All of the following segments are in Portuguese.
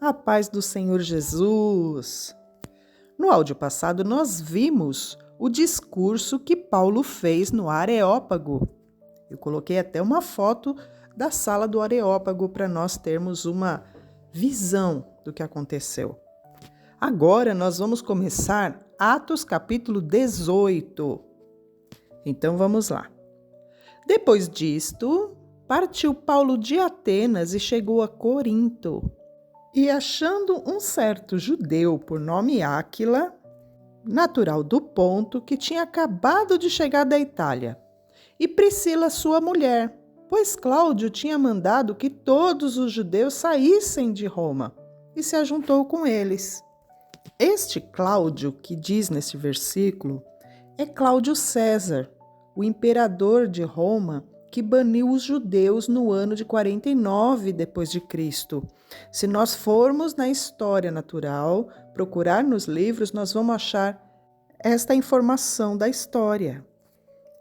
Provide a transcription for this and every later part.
A paz do Senhor Jesus! No áudio passado, nós vimos o discurso que Paulo fez no Areópago. Eu coloquei até uma foto da sala do Areópago para nós termos uma visão do que aconteceu. Agora nós vamos começar Atos capítulo 18. Então vamos lá. Depois disto, partiu Paulo de Atenas e chegou a Corinto. E achando um certo judeu por nome Áquila, natural do Ponto, que tinha acabado de chegar da Itália, e Priscila, sua mulher, pois Cláudio tinha mandado que todos os judeus saíssem de Roma, e se ajuntou com eles. Este Cláudio, que diz neste versículo, é Cláudio César, o imperador de Roma, que baniu os judeus no ano de 49 depois de Cristo. Se nós formos na história natural, procurar nos livros, nós vamos achar esta informação da história.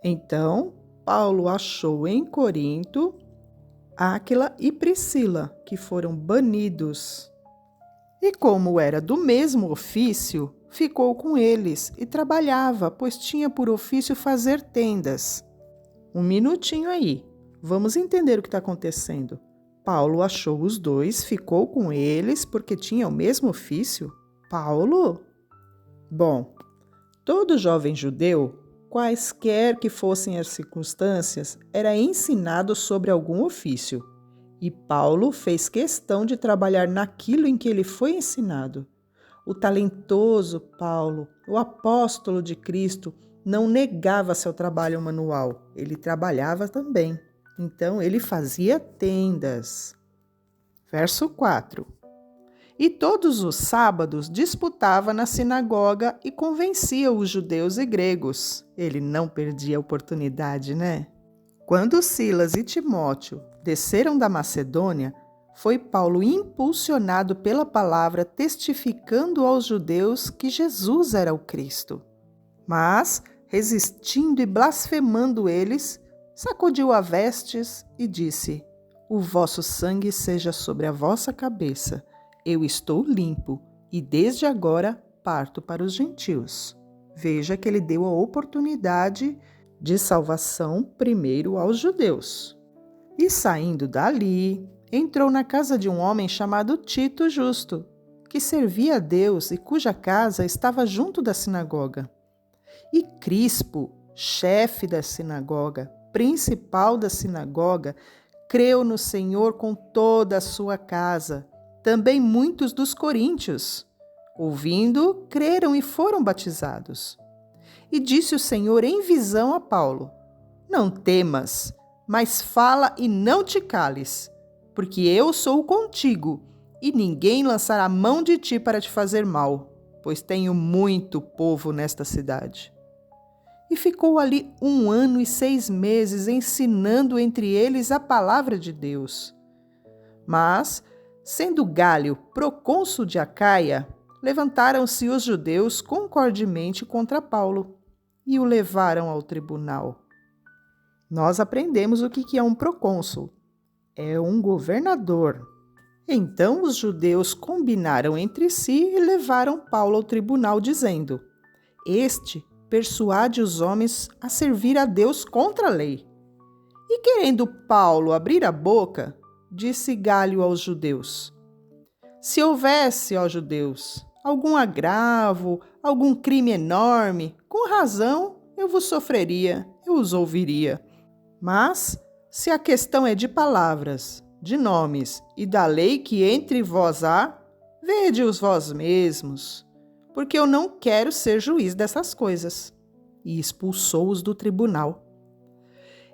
Então, Paulo achou em Corinto Áquila e Priscila, que foram banidos. E como era do mesmo ofício, ficou com eles e trabalhava, pois tinha por ofício fazer tendas. Um minutinho aí, vamos entender o que está acontecendo. Paulo achou os dois, ficou com eles porque tinha o mesmo ofício? Paulo? Bom, todo jovem judeu, quaisquer que fossem as circunstâncias, era ensinado sobre algum ofício. E Paulo fez questão de trabalhar naquilo em que ele foi ensinado. O talentoso Paulo, o apóstolo de Cristo, não negava seu trabalho manual, ele trabalhava também. Então, ele fazia tendas. Verso 4. E todos os sábados disputava na sinagoga e convencia os judeus e gregos. Ele não perdia a oportunidade, né? Quando Silas e Timóteo desceram da Macedônia, foi Paulo impulsionado pela palavra, testificando aos judeus que Jesus era o Cristo. Mas, resistindo e blasfemando eles, sacudiu a vestes e disse: O vosso sangue seja sobre a vossa cabeça. Eu estou limpo e desde agora parto para os gentios. Veja que ele deu a oportunidade de salvação primeiro aos judeus. E saindo dali, entrou na casa de um homem chamado Tito Justo, que servia a Deus e cuja casa estava junto da sinagoga. E Crispo, chefe da sinagoga, principal da sinagoga, creu no Senhor com toda a sua casa. Também muitos dos coríntios, ouvindo, creram e foram batizados. E disse o Senhor em visão a Paulo: Não temas, mas fala e não te cales, porque eu sou contigo, e ninguém lançará mão de ti para te fazer mal, pois tenho muito povo nesta cidade. E ficou ali 1 ano e 6 meses ensinando entre eles a palavra de Deus. Mas, sendo Gálio procônsul de Acaia, levantaram-se os judeus concordemente contra Paulo e o levaram ao tribunal. Nós aprendemos o que é um procônsul. É um governador. Então os judeus combinaram entre si e levaram Paulo ao tribunal, dizendo: Este persuade os homens a servir a Deus contra a lei. E querendo Paulo abrir a boca, disse Gálio aos judeus: Se houvesse, ó judeus, algum agravo, algum crime enorme, com razão eu vos sofreria, eu os ouviria. Mas, se a questão é de palavras, de nomes e da lei que entre vós há, vede-os vós mesmos, porque eu não quero ser juiz dessas coisas. E expulsou-os do tribunal.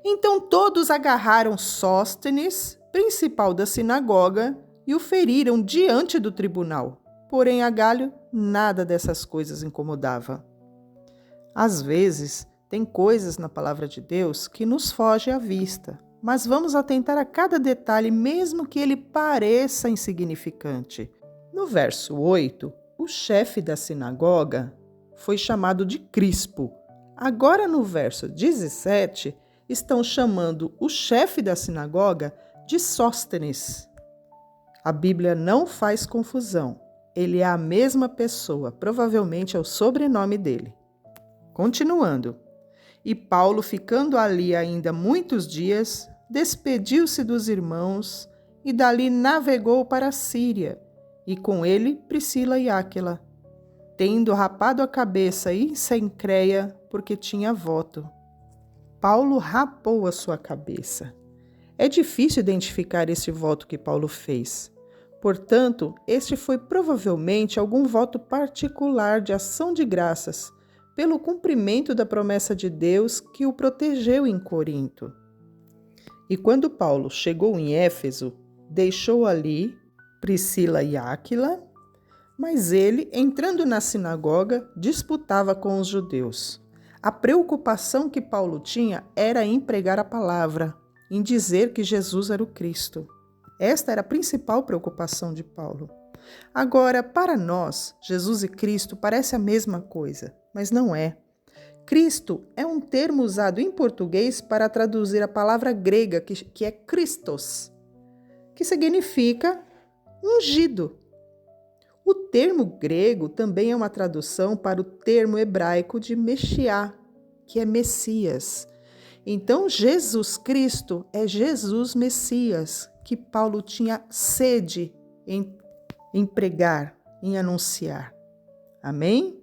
Então todos agarraram Sóstenes, principal da sinagoga, e o feriram diante do tribunal. Porém a Gálio nada dessas coisas incomodava. Às vezes, tem coisas na palavra de Deus que nos foge à vista, mas vamos atentar a cada detalhe, mesmo que ele pareça insignificante. No verso 8, o chefe da sinagoga foi chamado de Crispo. Agora, no verso 17, estão chamando o chefe da sinagoga de Sóstenes. A Bíblia não faz confusão. Ele é a mesma pessoa, provavelmente é o sobrenome dele. Continuando. E Paulo, ficando ali ainda muitos dias, despediu-se dos irmãos e dali navegou para a Síria, e com ele Priscila e Áquila, tendo rapado a cabeça em Cencreia, porque tinha voto. Paulo rapou a sua cabeça. É difícil identificar esse voto que Paulo fez. Portanto, este foi provavelmente algum voto particular de ação de graças pelo cumprimento da promessa de Deus que o protegeu em Corinto. E quando Paulo chegou em Éfeso, deixou ali Priscila e Áquila, mas ele, entrando na sinagoga, disputava com os judeus. A preocupação que Paulo tinha era em pregar a palavra, em dizer que Jesus era o Cristo. Esta era a principal preocupação de Paulo. Agora, para nós, Jesus e Cristo parece a mesma coisa, mas não é. Cristo é um termo usado em português para traduzir a palavra grega que é Christos, que significa ungido. O termo grego também é uma tradução para o termo hebraico de Mexiá, que é Messias. Então, Jesus Cristo é Jesus Messias, que Paulo tinha sede em pregar, em anunciar. Amém?